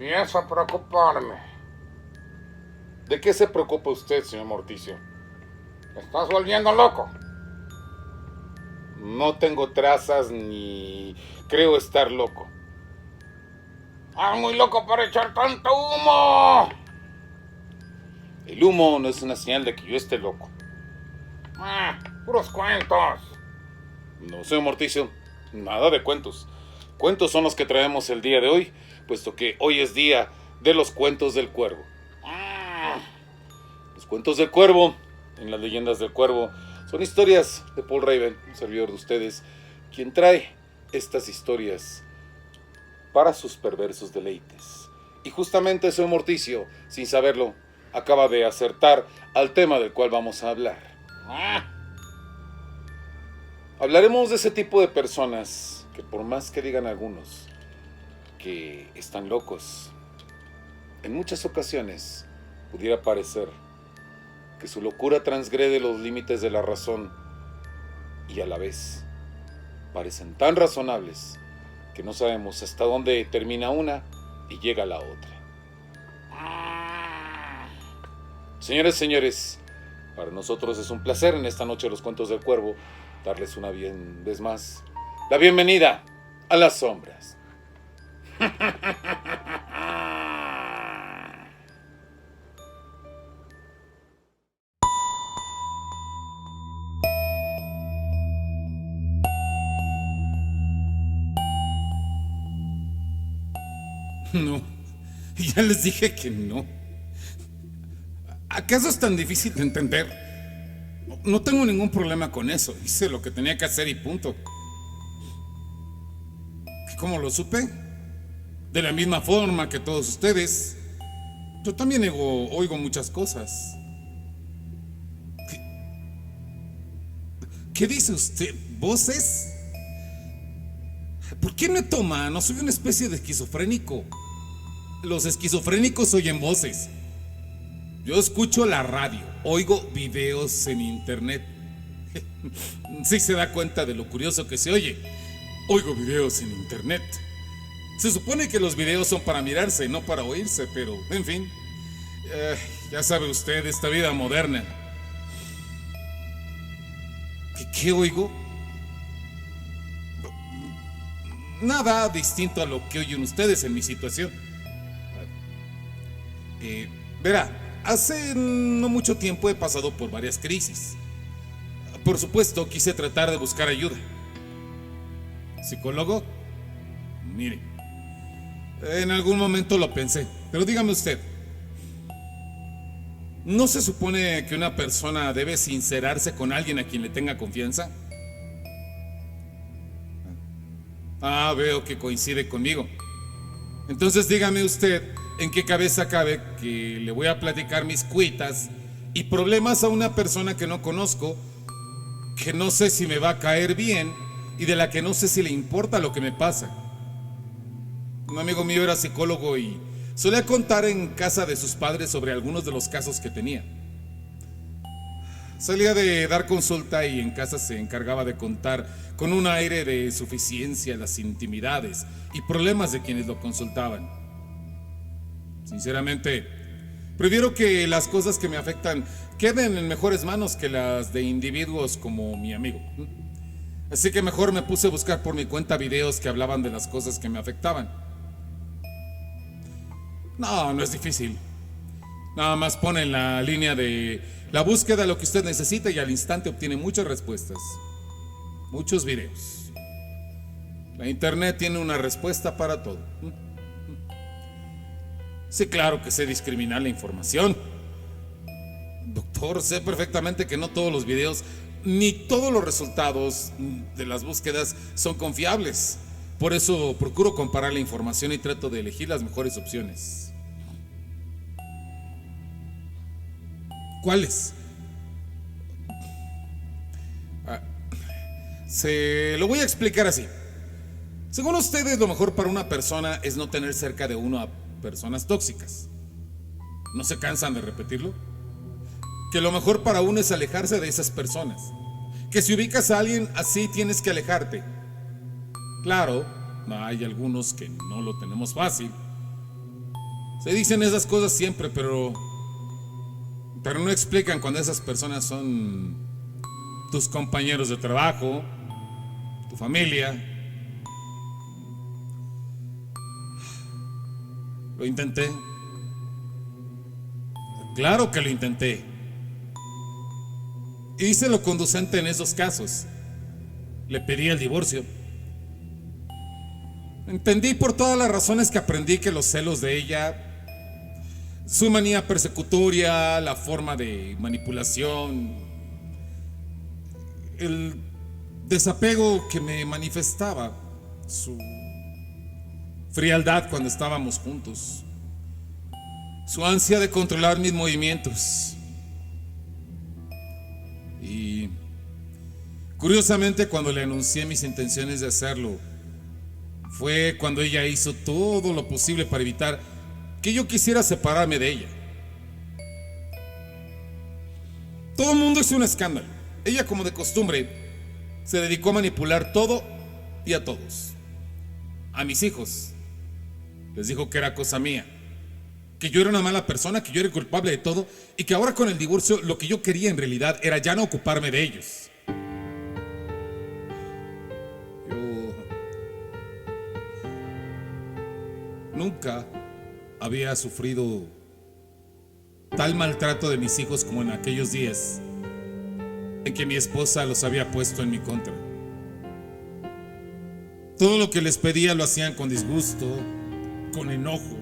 Empiezo a preocuparme. ¿De qué se preocupa usted, señor Morticio? ¿Te estás volviendo loco? No tengo trazas ni creo estar loco. ¡Estás muy loco para echar tanto humo! El humo no es una señal de que yo esté loco. Puros cuentos. No, señor Morticio, nada de cuentos. Cuentos son los que traemos el día de hoy, puesto que hoy es día de los cuentos del cuervo. Los cuentos del cuervo, en las leyendas del cuervo, son historias de Paul Raven, un servidor de ustedes, quien trae estas historias para sus perversos deleites. Y justamente señor Morticio, sin saberlo, acaba de acertar al tema del cual vamos a hablar. Hablaremos de ese tipo de personas que, por más que digan algunos que están locos, en muchas ocasiones pudiera parecer que su locura transgrede los límites de la razón y a la vez parecen tan razonables que no sabemos hasta dónde termina una y llega la otra. Señores, señores, para nosotros es un placer en esta noche de los cuentos del cuervo darles una vez más la bienvenida a las sombras. No, ya les dije que no. ¿Acaso es tan difícil de entender? No tengo ningún problema con eso. Hice lo que tenía que hacer y punto. ¿Cómo lo supe? De la misma forma que todos ustedes. Yo también oigo muchas cosas. ¿Qué dice usted? ¿Voces? ¿Por qué me toma? No soy una especie de esquizofrénico. Los esquizofrénicos oyen voces. Yo escucho la radio, oigo videos en internet. Sí se da cuenta de lo curioso que se oye. Oigo videos en internet. Se supone que los videos son para mirarse, no para oírse, pero en fin. Ya sabe usted, esta vida moderna. ¿Qué oigo? Nada distinto a lo que oyen ustedes en mi situación. Verá, hace no mucho tiempo he pasado por varias crisis. Por supuesto, quise tratar de buscar ayuda. ¿Psicólogo? Mire, en algún momento lo pensé, pero dígame usted, ¿no se supone que una persona debe sincerarse con alguien a quien le tenga confianza? Veo que coincide conmigo. Entonces dígame usted en qué cabeza cabe que le voy a platicar mis cuitas y problemas a una persona que no conozco, que no sé si me va a caer bien y de la que no sé si le importa lo que me pasa. Un amigo mío era psicólogo y solía contar en casa de sus padres sobre algunos de los casos que tenía. Salía de dar consulta y en casa se encargaba de contar con un aire de suficiencia las intimidades y problemas de quienes lo consultaban. Sinceramente, prefiero que las cosas que me afectan queden en mejores manos que las de individuos como mi amigo. Así que mejor me puse a buscar por mi cuenta videos que hablaban de las cosas que me afectaban. No es difícil. Nada más pone en la línea de la búsqueda lo que usted necesita y al instante obtiene muchas respuestas. Muchos videos. La internet tiene una respuesta para todo. Sí, claro que sé discriminar la información. Doctor, sé perfectamente que no todos los videos ni todos los resultados de las búsquedas son confiables. Por eso procuro comparar la información y trato de elegir las mejores opciones. ¿Cuáles? Se lo voy a explicar así. Según ustedes, lo mejor para una persona es no tener cerca de uno a personas tóxicas. ¿No se cansan de repetirlo? Que lo mejor para uno es alejarse de esas personas. Que si ubicas a alguien así tienes que alejarte. Claro, hay algunos que no lo tenemos fácil. Se dicen esas cosas siempre, pero no explican cuando esas personas son tus compañeros de trabajo, tu familia. Lo intenté. Claro que lo intenté. Hice lo conducente en esos casos. Le pedí el divorcio. Entendí por todas las razones que aprendí que los celos de ella, su manía persecutoria, la forma de manipulación, el desapego que me manifestaba, su frialdad cuando estábamos juntos, su ansia de controlar mis movimientos. Y curiosamente, cuando le anuncié mis intenciones de hacerlo, fue cuando ella hizo todo lo posible para evitar que yo quisiera separarme de ella. Todo el mundo hizo un escándalo. Ella, como de costumbre, se dedicó a manipular todo y a todos. A mis hijos les dijo que era cosa mía, que yo era una mala persona, que yo era el culpable de todo, y que ahora con el divorcio lo que yo quería en realidad era ya no ocuparme de ellos. Nunca había sufrido tal maltrato de mis hijos como en aquellos días en que mi esposa los había puesto en mi contra. Todo lo que les pedía lo hacían con disgusto, con enojo.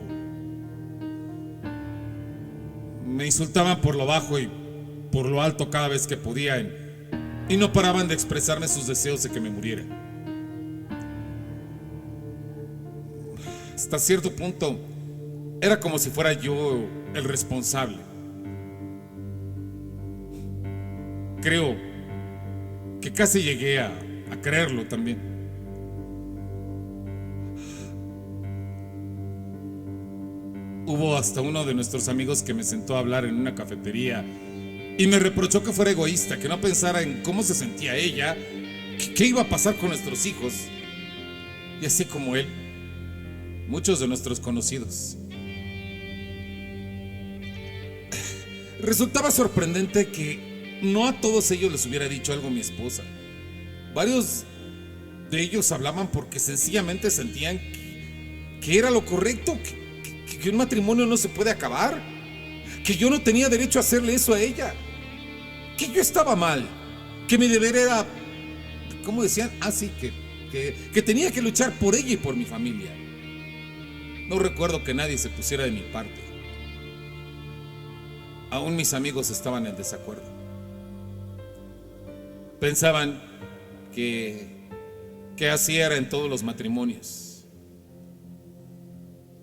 Me insultaban por lo bajo y por lo alto cada vez que podían, y no paraban de expresarme sus deseos de que me muriera. Hasta cierto punto era como si fuera yo el responsable. Creo que casi llegué a creerlo también. Hubo hasta uno de nuestros amigos que me sentó a hablar en una cafetería y me reprochó que fuera egoísta, que no pensara en cómo se sentía ella, qué iba a pasar con nuestros hijos. Y así como él, muchos de nuestros conocidos. Resultaba sorprendente que no a todos ellos les hubiera dicho algo mi esposa. Varios de ellos hablaban porque sencillamente sentían que era lo correcto, que un matrimonio no se puede acabar, que yo no tenía derecho a hacerle eso a ella, que yo estaba mal, que mi deber era, ¿cómo decían? Así que tenía que luchar por ella y por mi familia. No recuerdo que nadie se pusiera de mi parte. Aún mis amigos estaban en desacuerdo. Pensaban que así era en todos los matrimonios.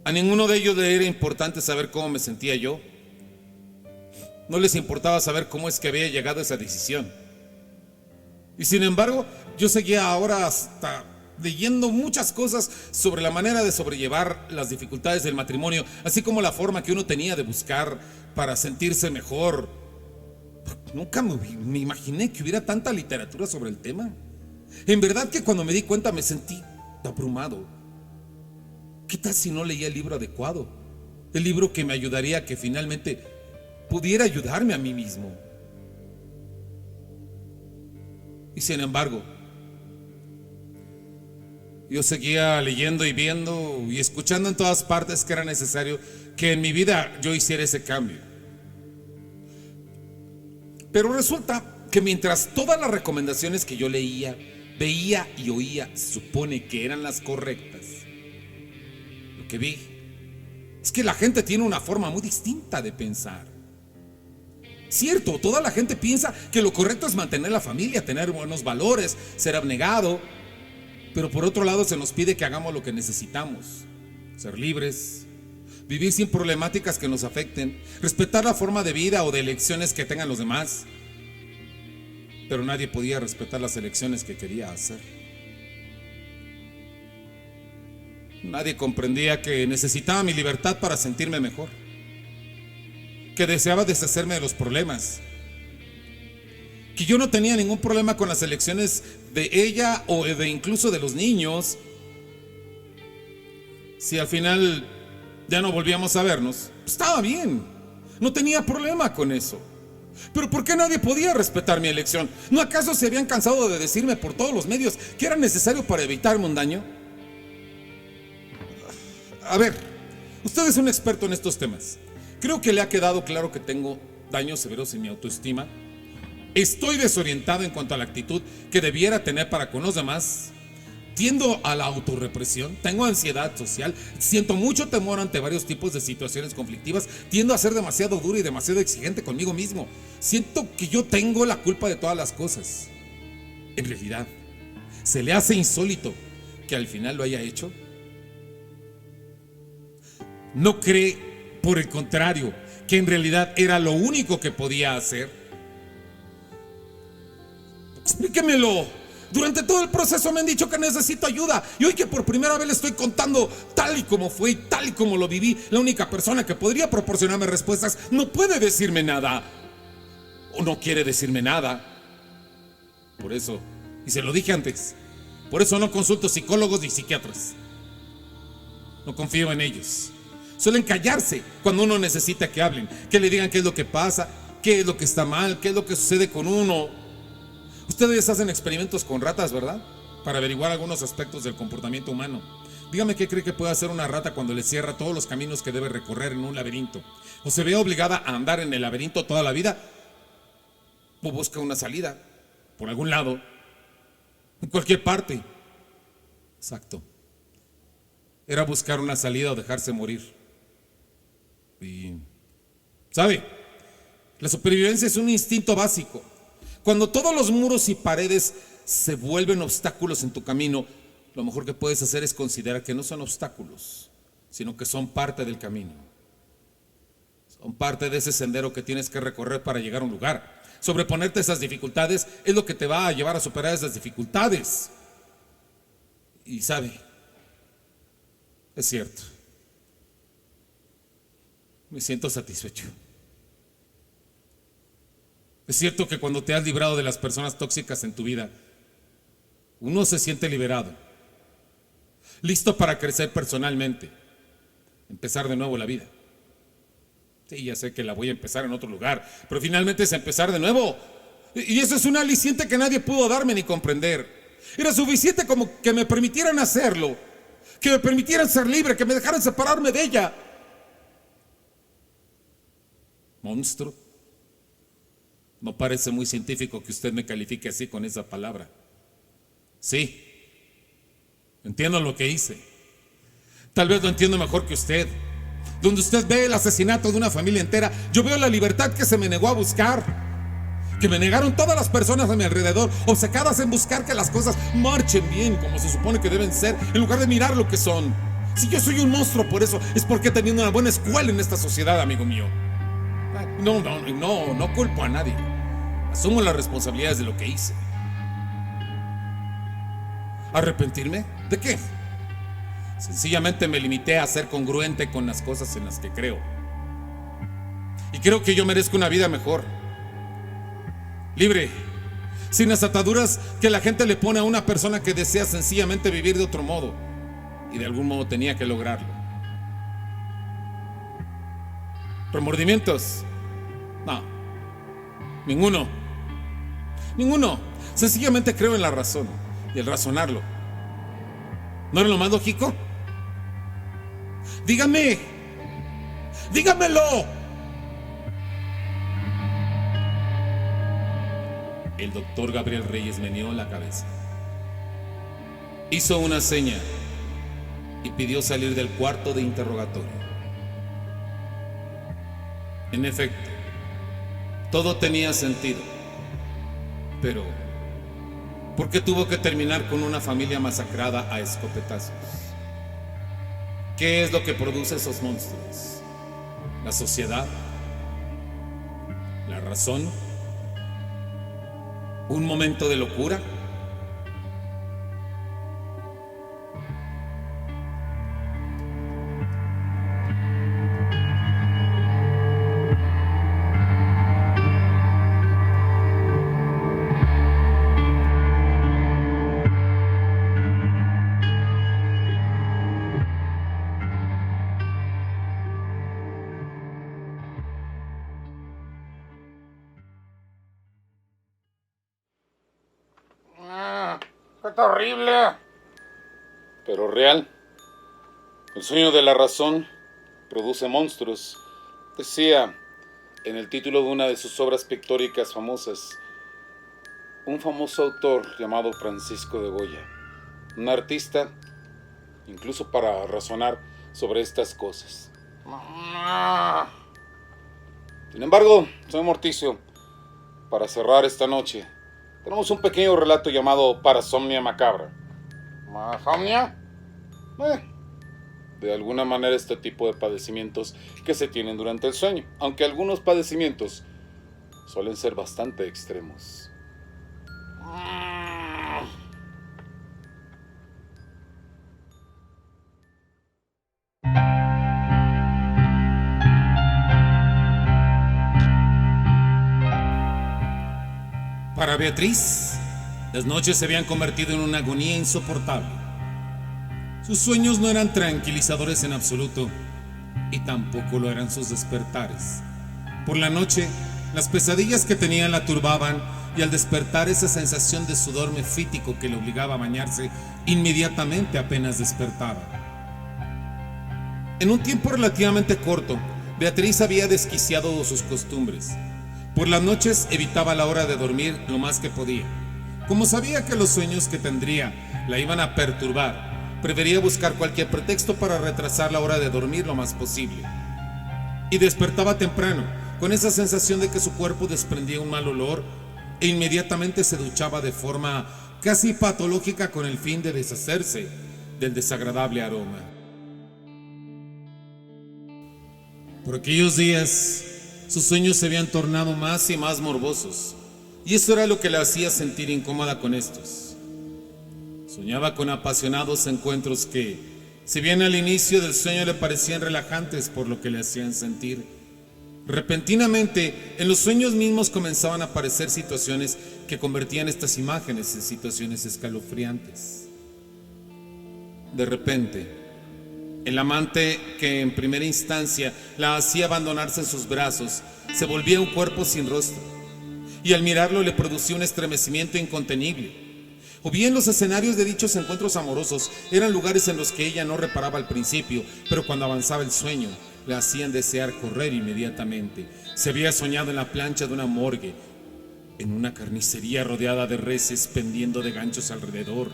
A ninguno de ellos le era importante saber cómo me sentía yo. No les importaba saber cómo es que había llegado a esa decisión. Y sin embargo, yo seguía ahora hasta leyendo muchas cosas sobre la manera de sobrellevar las dificultades del matrimonio, así como la forma que uno tenía de buscar para sentirse mejor. Nunca me imaginé que hubiera tanta literatura sobre el tema. En verdad que cuando me di cuenta me sentí abrumado. ¿Qué tal si no leía el libro adecuado? El libro que me ayudaría a que finalmente pudiera ayudarme a mí mismo. Y sin embargo, yo seguía leyendo y viendo y escuchando en todas partes que era necesario que en mi vida yo hiciera ese cambio. Pero resulta que mientras todas las recomendaciones que yo leía, veía y oía se supone que eran las correctas, lo que vi es que la gente tiene una forma muy distinta de pensar. Cierto, toda la gente piensa que lo correcto es mantener la familia, tener buenos valores, ser abnegado. Pero por otro lado se nos pide que hagamos lo que necesitamos: ser libres, vivir sin problemáticas que nos afecten, respetar la forma de vida o de elecciones que tengan los demás. Pero nadie podía respetar las elecciones que quería hacer. Nadie comprendía que necesitaba mi libertad para sentirme mejor, que deseaba deshacerme de los problemas, que yo no tenía ningún problema con las elecciones de ella o de incluso de los niños, si al final ya no volvíamos a vernos. Estaba bien, no tenía problema con eso. Pero ¿por qué nadie podía respetar mi elección? ¿No acaso se habían cansado de decirme por todos los medios que era necesario para evitarme un daño? A ver, usted es un experto en estos temas. Creo que le ha quedado claro que tengo daños severos en mi autoestima. Estoy desorientado en cuanto a la actitud que debiera tener para con los demás. Tiendo a la autorrepresión, tengo ansiedad social, siento mucho temor ante varios tipos de situaciones conflictivas, tiendo a ser demasiado duro y demasiado exigente conmigo mismo. Siento que yo tengo la culpa de todas las cosas. En realidad, ¿se le hace insólito que al final lo haya hecho? ¿No cree, por el contrario, que en realidad era lo único que podía hacer? Explíquemelo. Durante todo el proceso me han dicho que necesito ayuda, y hoy que por primera vez le estoy contando tal y como fue y tal y como lo viví, la única persona que podría proporcionarme respuestas no puede decirme nada, o no quiere decirme nada. Por eso, y se lo dije antes, por eso no consulto psicólogos ni psiquiatras. No confío en ellos. Suelen callarse cuando uno necesita que hablen, que le digan qué es lo que pasa, qué es lo que está mal, qué es lo que sucede con uno. Ustedes hacen experimentos con ratas, ¿verdad? Para averiguar algunos aspectos del comportamiento humano. Dígame qué cree que puede hacer una rata cuando le cierra todos los caminos que debe recorrer en un laberinto. O se ve obligada a andar en el laberinto toda la vida, o busca una salida, por algún lado, en cualquier parte. Exacto. Era buscar una salida o dejarse morir. Y, ¿sabe? La supervivencia es un instinto básico. Cuando todos los muros y paredes se vuelven obstáculos en tu camino, lo mejor que puedes hacer es considerar que no son obstáculos, sino que son parte del camino. Son parte de ese sendero que tienes que recorrer para llegar a un lugar. Sobreponerte a esas dificultades es lo que te va a llevar a superar esas dificultades. Y sabe, es cierto, me siento satisfecho. Es cierto que cuando te has librado de las personas tóxicas en tu vida, uno se siente liberado, listo para crecer personalmente, empezar de nuevo la vida. Sí, ya sé que la voy a empezar en otro lugar, pero finalmente es empezar de nuevo. Y eso es un aliciente que nadie pudo darme ni comprender. Era suficiente como que me permitieran hacerlo, que me permitieran ser libre, que me dejaran separarme de ella. Monstruo. No parece muy científico que usted me califique así con esa palabra. Sí, entiendo lo que hice. Tal vez lo entiendo mejor que usted. Donde usted ve el asesinato de una familia entera, yo veo la libertad que se me negó a buscar, que me negaron todas las personas a mi alrededor, obcecadas en buscar que las cosas marchen bien como se supone que deben ser, en lugar de mirar lo que son. Si yo soy un monstruo por eso, es porque he tenido una buena escuela en esta sociedad, amigo mío. No culpo a nadie. Asumo las responsabilidades de lo que hice. ¿Arrepentirme? ¿De qué? Sencillamente me limité a ser congruente con las cosas en las que creo. Y creo que yo merezco una vida mejor. Libre, sin las ataduras que la gente le pone a una persona que desea sencillamente vivir de otro modo. Y de algún modo tenía que lograrlo. ¿Remordimientos? No. Ninguno. Sencillamente creo en la razón y el razonarlo. ¿No era lo más lógico? Dígame. Dígamelo. El doctor Gabriel Reyes meneó la cabeza. Hizo una seña y pidió salir del cuarto de interrogatorio. En efecto, todo tenía sentido. Pero, ¿por qué tuvo que terminar con una familia masacrada a escopetazos? ¿Qué es lo que produce esos monstruos? ¿La sociedad? ¿La razón? ¿Un momento de locura? Está horrible. pero real. El sueño de la razón produce monstruos, decía en el título de una de sus obras pictóricas famosas un famoso autor llamado Francisco de Goya, un artista incluso para razonar sobre estas cosas. Ah, Sin embargo, señor Morticio, para cerrar esta noche, tenemos un pequeño relato llamado Parasomnia Macabra. ¿Masomnia? De alguna manera este tipo de padecimientos que se tienen durante el sueño, aunque algunos padecimientos suelen ser bastante extremos. Ah. Para Beatriz, las noches se habían convertido en una agonía insoportable. Sus sueños no eran tranquilizadores en absoluto, y tampoco lo eran sus despertares. Por la noche, las pesadillas que tenía la turbaban, y al despertar esa sensación de sudor mefítico que le obligaba a bañarse inmediatamente apenas despertaba. En un tiempo relativamente corto, Beatriz había desquiciado sus costumbres. Por las noches evitaba la hora de dormir lo más que podía. Como sabía que los sueños que tendría la iban a perturbar, prefería buscar cualquier pretexto para retrasar la hora de dormir lo más posible. Y despertaba temprano, con esa sensación de que su cuerpo desprendía un mal olor, e inmediatamente se duchaba de forma casi patológica con el fin de deshacerse del desagradable aroma. Por aquellos días, sus sueños se habían tornado más y más morbosos, y eso era lo que la hacía sentir incómoda con estos. Soñaba con apasionados encuentros que, si bien al inicio del sueño le parecían relajantes por lo que le hacían sentir, repentinamente en los sueños mismos comenzaban a aparecer situaciones que convertían estas imágenes en situaciones escalofriantes. De repente, el amante que en primera instancia la hacía abandonarse en sus brazos se volvía un cuerpo sin rostro, y al mirarlo le producía un estremecimiento incontenible. O bien los escenarios de dichos encuentros amorosos eran lugares en los que ella no reparaba al principio, pero cuando avanzaba el sueño la hacían desear correr inmediatamente. Se había soñado en la plancha de una morgue, en una carnicería rodeada de reses pendiendo de ganchos alrededor,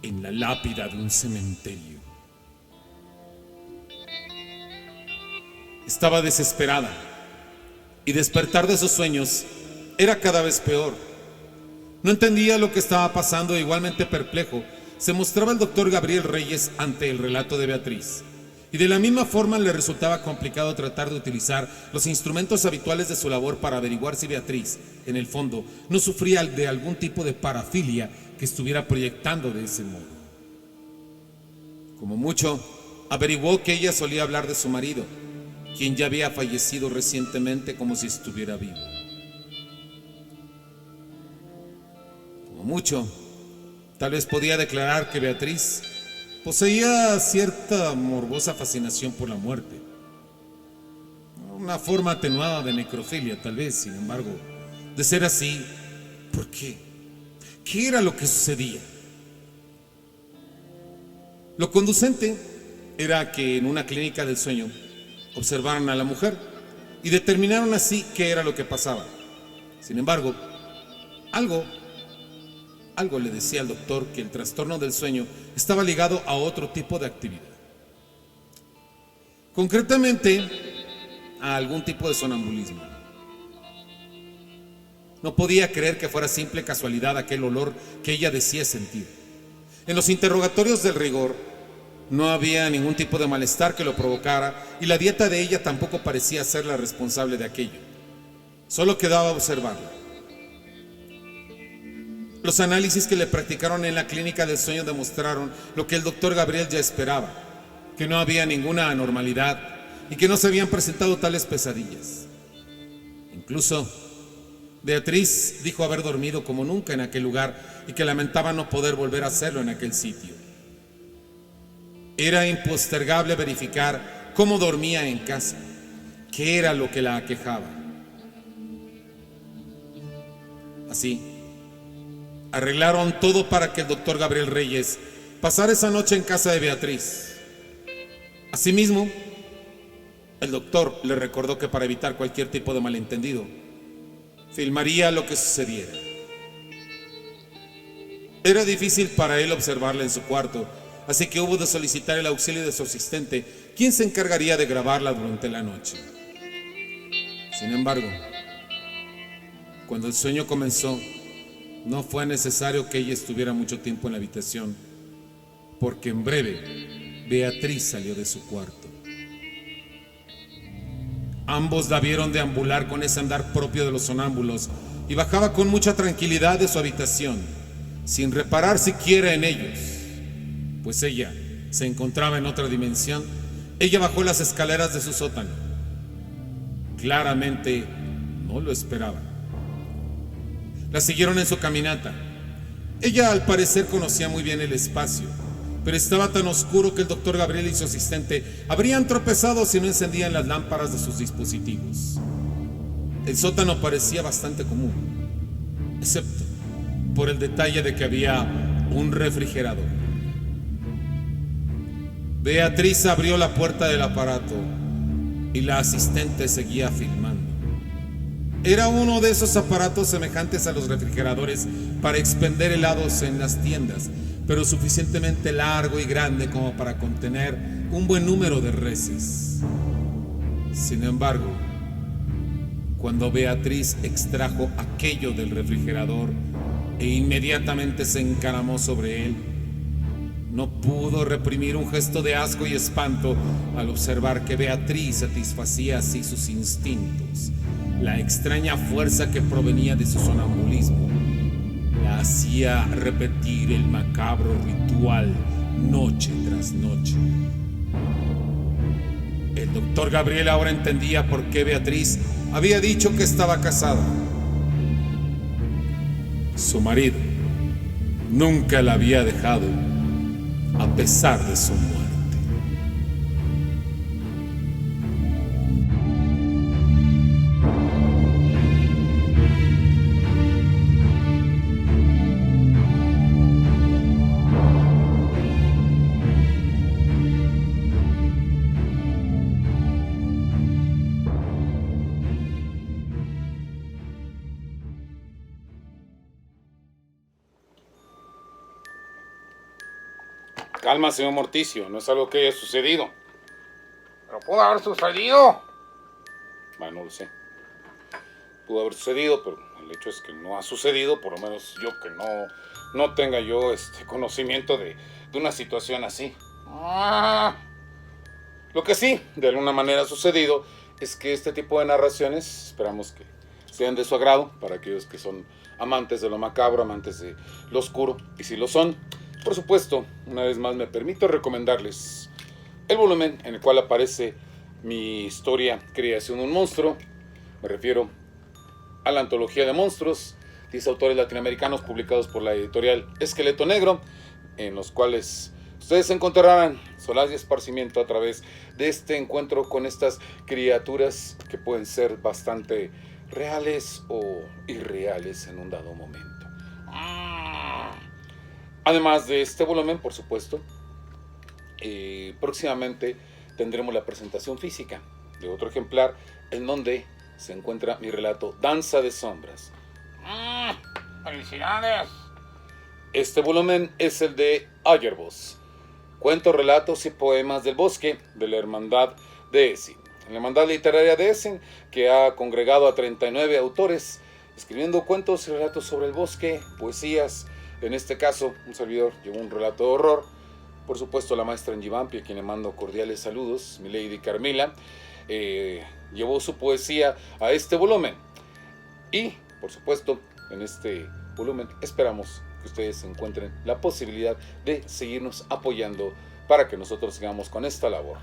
en la lápida de un cementerio. Estaba desesperada, y despertar de sus sueños era cada vez peor. No entendía lo que estaba pasando, e igualmente perplejo se mostraba el doctor Gabriel Reyes ante el relato de Beatriz. Y de la misma forma le resultaba complicado tratar de utilizar los instrumentos habituales de su labor para averiguar si Beatriz, en el fondo, no sufría de algún tipo de parafilia que estuviera proyectando de ese modo. Como mucho, averiguó que ella solía hablar de su marido, quien ya había fallecido recientemente, como si estuviera vivo. Como mucho, tal vez podía declarar que Beatriz poseía cierta morbosa fascinación por la muerte. Una forma atenuada de necrofilia, tal vez. Sin embargo, de ser así, ¿por qué? ¿Qué era lo que sucedía? Lo conducente era que en una clínica del sueño observaron a la mujer y determinaron así qué era lo que pasaba. Sin embargo, algo le decía al doctor que el trastorno del sueño estaba ligado a otro tipo de actividad. Concretamente, a algún tipo de sonambulismo. No podía creer que fuera simple casualidad aquel olor que ella decía sentir. En los interrogatorios del rigor, no había ningún tipo de malestar que lo provocara, y la dieta de ella tampoco parecía ser la responsable de aquello. Solo quedaba observarla. Los análisis que le practicaron en la clínica del sueño demostraron lo que el doctor Gabriel ya esperaba, que no había ninguna anormalidad y que no se habían presentado tales pesadillas. Incluso, Beatriz dijo haber dormido como nunca en aquel lugar y que lamentaba no poder volver a hacerlo en aquel sitio. Era impostergable verificar cómo dormía en casa, qué era lo que la aquejaba. Así, Arreglaron todo para que el doctor Gabriel Reyes pasara esa noche en casa de Beatriz. Asimismo, el doctor le recordó que para evitar cualquier tipo de malentendido, filmaría lo que sucediera. Era difícil para él observarla en su cuarto, así que hubo de solicitar el auxilio de su asistente, quien se encargaría de grabarla durante la noche. Sin embargo, cuando el sueño comenzó, no fue necesario que ella estuviera mucho tiempo en la habitación, porque en breve Beatriz salió de su cuarto. Ambos la vieron deambular con ese andar propio de los sonámbulos y bajaba con mucha tranquilidad de su habitación, sin reparar siquiera en ellos, pues ella se encontraba en otra dimensión. Ella bajó las escaleras de su sótano. Claramente no lo esperaba. La siguieron en su caminata. Ella al parecer conocía muy bien el espacio, pero estaba tan oscuro que el doctor Gabriel y su asistente habrían tropezado si no encendían las lámparas de sus dispositivos. El sótano parecía bastante común, excepto por el detalle de que había un refrigerador. Beatriz abrió la puerta del aparato y la asistente seguía filmando. Era uno de esos aparatos semejantes a los refrigeradores para expender helados en las tiendas, pero suficientemente largo y grande como para contener un buen número de reses. Sin embargo, cuando Beatriz extrajo aquello del refrigerador e inmediatamente se encaramó sobre él, no pudo reprimir un gesto de asco y espanto al observar que Beatriz satisfacía así sus instintos. La extraña fuerza que provenía de su sonambulismo la hacía repetir el macabro ritual noche tras noche. El doctor Gabriel ahora entendía por qué Beatriz había dicho que estaba casada. Su marido nunca la había dejado, a pesar de su muerte. Calma, señor Morticio, no es algo que haya sucedido. Pero pudo haber sucedido. Bueno, no lo sé. Pudo haber sucedido, pero el hecho es que no ha sucedido, por lo menos yo que no tenga yo conocimiento de una situación así. Lo que sí, de alguna manera ha sucedido, es que este tipo de narraciones, esperamos que sean de su agrado, para aquellos que son amantes de lo macabro, amantes de lo oscuro, y si lo son, por supuesto, una vez más me permito recomendarles el volumen en el cual aparece mi historia Creación de un monstruo. Me refiero a la antología de monstruos, 10 autores latinoamericanos publicados por la editorial Esqueleto Negro, en los cuales ustedes encontrarán solaz y esparcimiento a través de este encuentro con estas criaturas que pueden ser bastante reales o irreales en un dado momento. Además de este volumen, por supuesto, próximamente tendremos la presentación física de otro ejemplar en donde se encuentra mi relato Danza de Sombras. ¡Felicidades! Este volumen es el de Ayerbos, cuentos, relatos y poemas del bosque de la Hermandad de Essen. La Hermandad Literaria de Essen, que ha congregado a 39 autores, escribiendo cuentos y relatos sobre el bosque, poesías. En este caso, un servidor llevó un relato de horror. Por supuesto, la maestra Angie Vampi, a quien le mando cordiales saludos, mi Lady Carmila, llevó su poesía a este volumen. Y, por supuesto, en este volumen esperamos que ustedes encuentren la posibilidad de seguirnos apoyando para que nosotros sigamos con esta labor.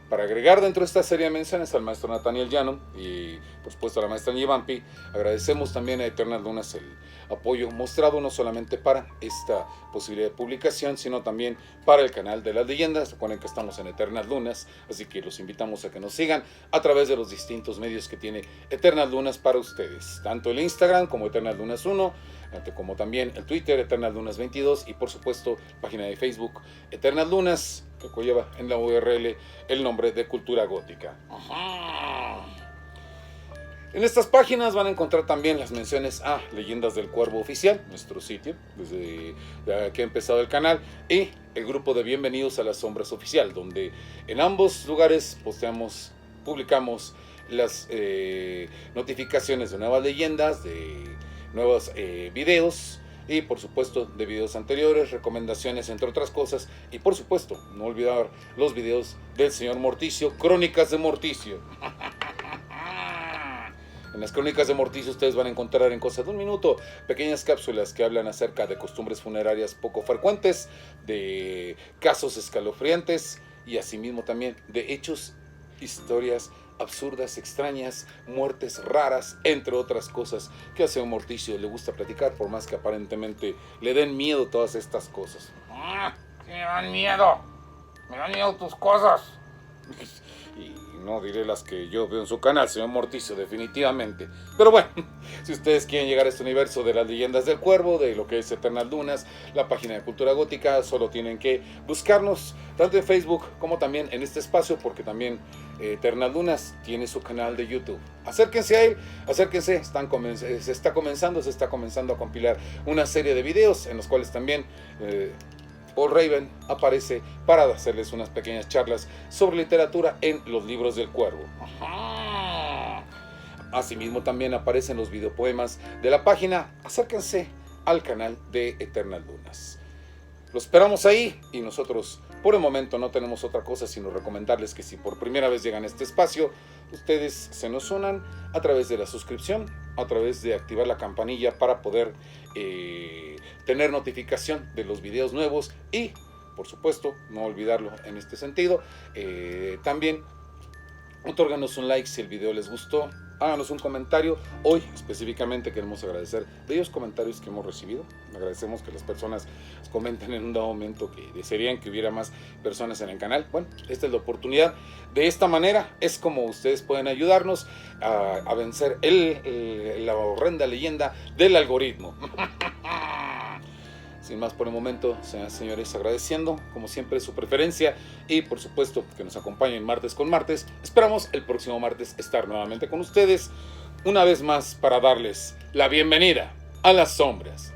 Para agregar dentro de esta serie de menciones al maestro Nathaniel Llano y por supuesto a la maestra Angie Vampi, agradecemos también a Eternal Lunas el apoyo mostrado no solamente para esta posibilidad de publicación, sino también para el canal de las leyendas. Recuerden que estamos en Eternal Lunas, así que los invitamos a que nos sigan a través de los distintos medios que tiene Eternal Lunas para ustedes, tanto el Instagram como Eternal Lunas 1, como también el Twitter Eternal Lunas 22 y por supuesto página de Facebook Eternal Lunas, que lleva en la URL el nombre de Cultura Gótica. En estas páginas van a encontrar también las menciones a Leyendas del Cuervo Oficial, nuestro sitio, desde que ha empezado el canal, y el grupo de Bienvenidos a las Sombras Oficial, donde en ambos lugares publicamos las notificaciones de nuevas leyendas, de nuevos videos, y por supuesto de videos anteriores, recomendaciones entre otras cosas, y por supuesto no olvidar los videos del señor Morticio, Crónicas de Morticio. En las Crónicas de Morticio ustedes van a encontrar en cosa de un minuto pequeñas cápsulas que hablan acerca de costumbres funerarias poco frecuentes, de casos escalofriantes y asimismo también de hechos, historias absurdas, extrañas, muertes raras, entre otras cosas que a señor Morticio le gusta platicar, por más que aparentemente le den miedo todas estas cosas. Sí, me dan miedo tus cosas. Y no diré las que yo veo en su canal, señor Morticio, definitivamente. Pero bueno, si ustedes quieren llegar a este universo de las leyendas del cuervo, de lo que es Eternal Lunas, la página de Cultura Gótica, solo tienen que buscarnos tanto en Facebook como también en este espacio, porque también Eternal Lunas tiene su canal de YouTube. Acérquense a él, acérquense, se está comenzando a compilar una serie de videos en los cuales también Paul Raven aparece para hacerles unas pequeñas charlas sobre literatura en los libros del cuervo. Asimismo también aparecen los videopoemas de la página. Acérquense al canal de Eternal Lunas. Lo esperamos ahí y nosotros por el momento no tenemos otra cosa sino recomendarles que si por primera vez llegan a este espacio, ustedes se nos unan a través de la suscripción, a través de activar la campanilla para poder tener notificación de los videos nuevos y por supuesto no olvidarlo en este sentido, también otórganos un like si el video les gustó, háganos un comentario. Hoy específicamente queremos agradecer bellos comentarios que hemos recibido. Agradecemos que las personas comenten en un dado momento que desearían que hubiera más personas en el canal. Bueno, esta es la oportunidad. De esta manera es como ustedes pueden ayudarnos a vencer la horrenda leyenda del algoritmo. Sin más por el momento, señores, agradeciendo como siempre su preferencia y por supuesto que nos acompañen martes con martes. Esperamos el próximo martes estar nuevamente con ustedes una vez más para darles la bienvenida a las sombras.